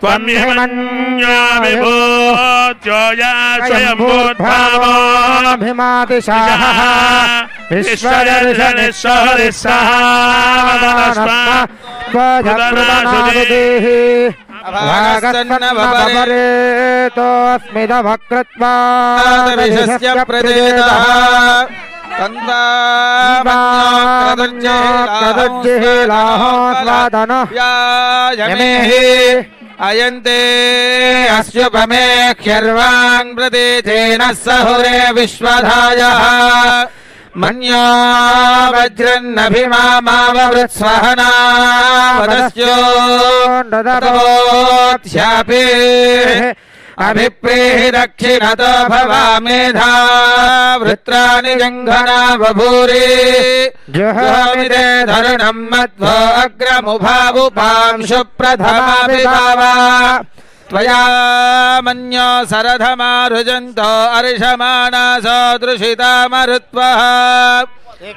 त्वम्हिमन्यो विभूत्योया स्वयंभूद्भावोऽभिमातिशाः विश्वदर्शनिस्वरिस्सहावदनस्मत्वजप्रदनासुदेः भागस्तन्नवपरेतोऽस्मिदभकृत्वा विशस्य अयन्ते अस्युपमे ह्यर्वान् प्रतीतेन सहुरे विश्वधायः मन्यो वज्रन्नभिमामाववृत्स्वहना वदस्योऽन्ददवोऽध्यापे अभिप्रेहि दक्षिणतो भवामेधा वृत्राणि जङ्घना बभूरि जुहोमिते धरुणम् मध्वो अग्रमुभावुपांशु प्रथमाभिभावा त्वया मन्यो सरधमारुजन्तो अर्षमाणा सदृशितामरुत्वः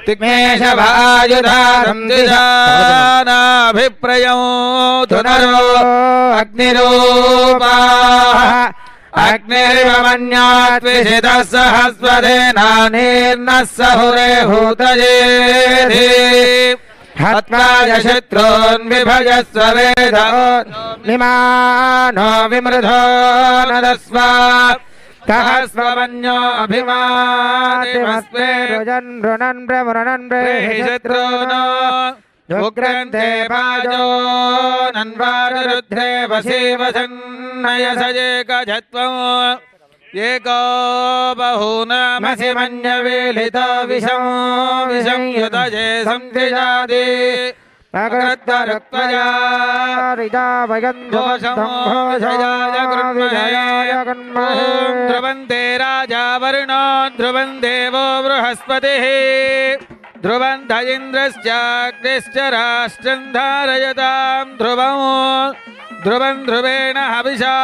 तिग्मेशवायुधारं दिशानाभिप्रयो धुनरो अग्निरूपाः अग्निरिव मन्याद्विषितः सहस्वधेनानीर्नः सहुरे हूतयेधि हत्वा शत्रून् विभजस्व वेदो निमानो विमृधो नदस्व सहस्वमन्यो अभिमातिमस्मे रुजन् रुणन् प्रमुरणन् शत्रूनो उग्रन्थे भाजो नन्वारुरुद्रे वशीवसन्नयसजेकजत्वम् एको बहूनामसि मन्यवेलितो विषं युतजे संधिजाति अकृत्तरुक्तया रिजा वयन्धोषयाय कर्महे ध्रुवन्ते राजा वरुणो ध्रुवन् देवो बृहस्पतिः ध्रुवन्त इन्द्रश्चाग्निश्च राष्ट्रं धारयतां ध्रुवं ध्रुवेण हविषा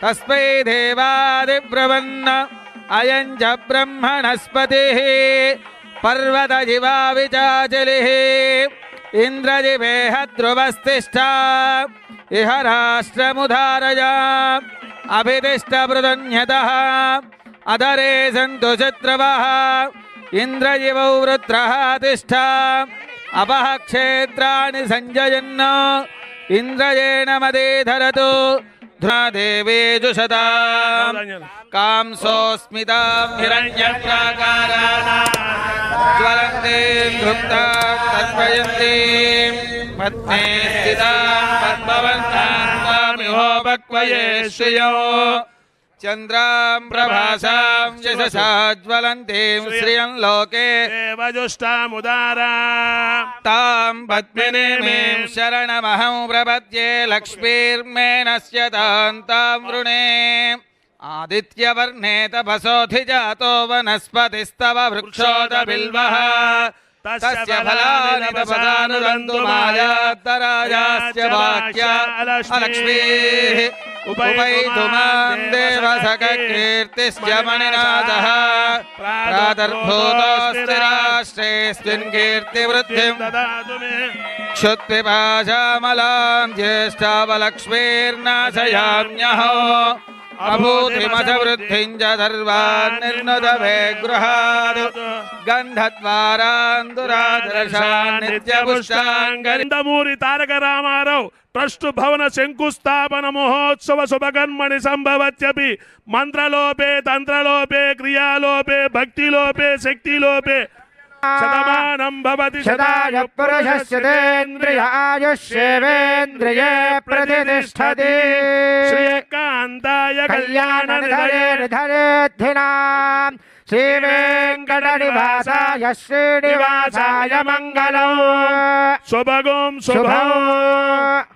तस्मै देवादिब्रवन्न अयं च ब्रह्मणस्पतिः पर्वतजिवा विचाचलिः इन्द्रजिवेह ध्रुवस्तिष्ठा इह राष्ट्रमुधारय अभितिष्ठपृतन्यतः अधरे सन्तु शत्रवः इन्द्रजिवौ वृत्रः तिष्ठा अपः क्षेत्राणि सञ्जयन् इन्द्रयेण मदे धरतु देवेजुषता कांसोऽस्मितां हिरण्यप्राकाराणां ज्वलन्तीं धृप्तां तन्वयन्तीं पद्मे स्थितां पद्मवर्णां त्वामिहोपक्वये श्रियो चन्द्रां प्रभासां यशसा ज्वलन्तीं श्रियं लोके देवजुष्टामुदारा तां पद्मिनीं शरणमहं प्रपद्ये लक्ष्मीर्मेणस्य तां वृणे आदित्यवर्णे तपसोऽधिजातो वनस्पतिस्तव वृक्षोदबिल्वः तस्य फलानि तपसानुरन्तु मायात्तरायाश्च वाक्या अलक्ष्मीः उपैतुमां देवसखकीर्तिश्च मणिनाथः प्रातर्भूतोऽस्ति राष्ट्रेऽस्मिन् कीर्तिवृद्धिं ददातु मे क्षुत्पिपाशामलां ज्येष्ठावलक्ष्मीर्नाशयाम्यहो अभूतिमथवृद्धिं च सर्वान् निर्नुदवे गृहात् गन्धद्वारान् दुरादर्शान् नित्यपुष्टाङ्गरिन्दमूरि तारक रामाराव ट्रस्ट भवन शंकुस्थापन महोत्सव शुभकर्मणि संभवत्यपि मंत्रलोपे तंत्रलोपे क्रियालोपे भक्तिलोपे शक्तिलोपे शतमानं भवति शताय पुरुषस्य तेन्द्रिय आयुष्येवेन्द्रिये प्रतिष्ठति श्रीकान्ताय कल्याणनिधयेर्धरेद्धिनां श्रीवेङ्कटनिवासाय श्रीनिवासाय मङ्गलम् शुभगुं शुभम्